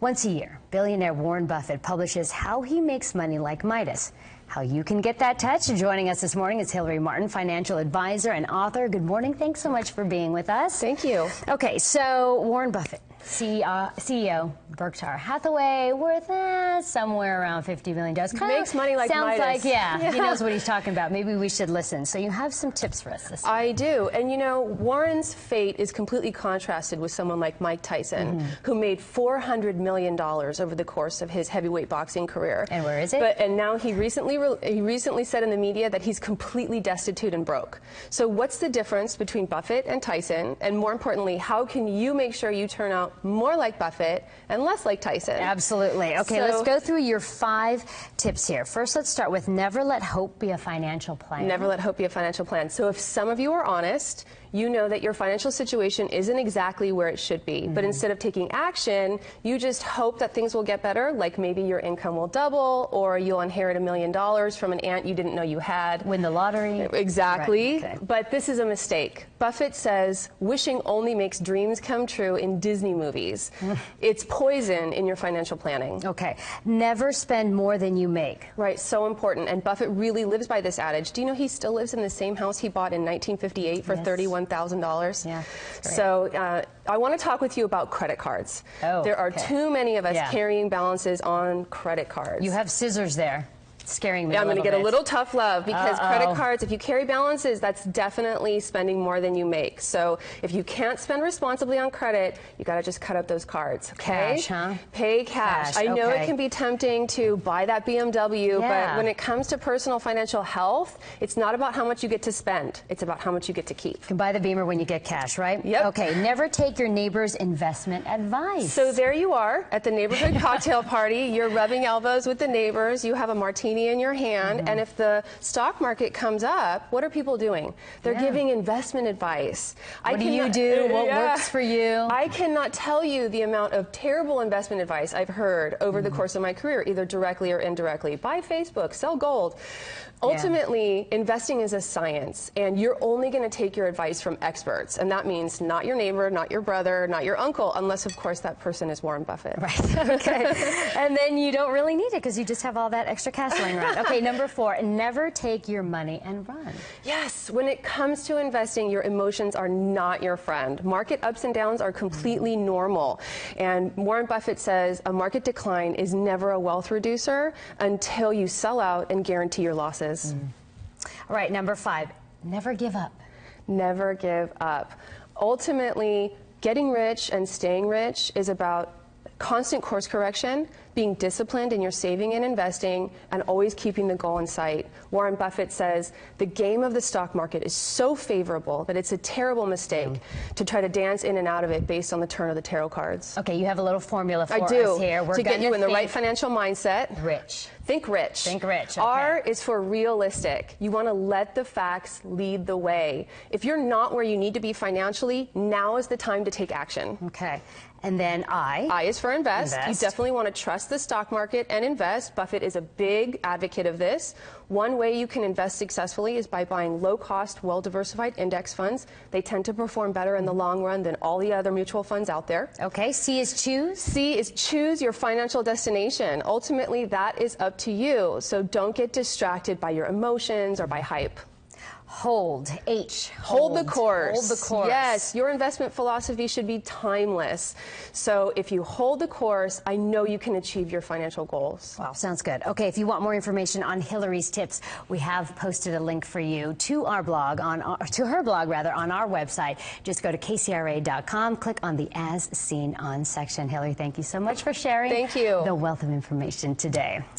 Once a year, billionaire Warren Buffett publishes how he makes money like Midas. How you can get that touch. Joining us this morning is Hilary Martin, financial advisor and author. Good morning. Thanks so much for being with us. Thank you. Okay, so Warren Buffett, CEO, Berkshire Hathaway, worth somewhere around $50 million. Makes money like Sounds Midas. like, yeah, he knows what he's talking about. Maybe we should listen. So you have some tips for us this morning. I do. And you know, Warren's fate is completely contrasted with someone like Mike Tyson, who made $400 million over the course of his heavyweight boxing career. And where is it? And now he recently said in the media that he's completely destitute and broke. So what's the difference between Buffett and Tyson? And more importantly, how can you make sure you turn out more like Buffett and less like Tyson? Absolutely. Okay, So, let's go through your 5 tips here. First, let's start with never let hope be a financial plan. Never let hope be a financial plan. So if some of you are honest, you know that your financial situation isn't exactly where it should be. But instead of taking action, you just hope that things will get better, like maybe your income will double, or you'll inherit $1 million from an aunt you didn't know you had. Win the lottery. Exactly. Right, okay. But this is a mistake. Buffett says wishing only makes dreams come true in Disney movies. It's poison in your financial planning. Okay. Never spend more than you make. Right, so important. And Buffett really lives by this adage. Do you know he still lives in the same house he bought in 1958 for $31,000? Yeah. So I want to talk with you about credit cards. Oh, there are okay. too many of us carrying balances on credit cards. You have scissors there. Scaring me I'm going to get bit. a little tough love because credit cards, if you carry balances, that's definitely spending more than you make. So if you can't spend responsibly on credit, you got to just cut up those cards, okay? Cash, huh? Pay cash. I know it can be tempting to buy that BMW, but when it comes to personal financial health, it's not about how much you get to spend. It's about how much you get to keep. You can buy the Beamer when you get cash, right? Yep. Okay, never take your neighbor's investment advice. So there you are at the neighborhood cocktail party. You're rubbing elbows with the neighbors. You have a martini in your hand, and if the stock market comes up, what are people doing? They're giving investment advice. What do you do? What works for you? I cannot tell you the amount of terrible investment advice I've heard over the course of my career, either directly or indirectly. Buy Facebook, sell gold. Ultimately, investing is a science, and you're only going to take your advice from experts, and that means not your neighbor, not your brother, not your uncle, unless, of course, that person is Warren Buffett. Right, okay. And then you don't really need it because you just have all that extra cash lying around. Okay, number 4, never take your money and run. Yes, when it comes to investing, your emotions are not your friend. Market ups and downs are completely normal, and Warren Buffett says a market decline is never a wealth reducer until you sell out and guarantee your losses. All right, number 5, never give up. Never give up. Ultimately, getting rich and staying rich is about constant course correction, being disciplined in your saving and investing, and always keeping the goal in sight. Warren Buffett says the game of the stock market is so favorable that it's a terrible mistake to try to dance in and out of it based on the turn of the tarot cards. Okay, you have a little formula for I do, us here. We're to get you in the right think financial mindset. rich. Think rich. Think rich. Okay. R is for realistic. You want to let the facts lead the way. If you're not where you need to be financially, now is the time to take action. Okay. And then I. I is for invest. You Invest. definitely want to trust the stock market and invest. Buffett is a big advocate of this. One way you can invest successfully is by buying low-cost, well-diversified index funds. They tend to perform better in the long run than all the other mutual funds out there. Okay, C is choose. C is choose your financial destination. Ultimately, that is up to you. So don't get distracted by your emotions or by hype. Hold. H. Hold the course. Hold the course. Yes, your investment philosophy should be timeless. So if you hold the course, I know you can achieve your financial goals. Wow, sounds good. Okay, if you want more information on Hilary's tips, we have posted a link for you to our blog to her blog rather on our website. Just go to kcra.com, click on the As Seen On section. Hilary, thank you so much for sharing Thank you. the wealth of information today.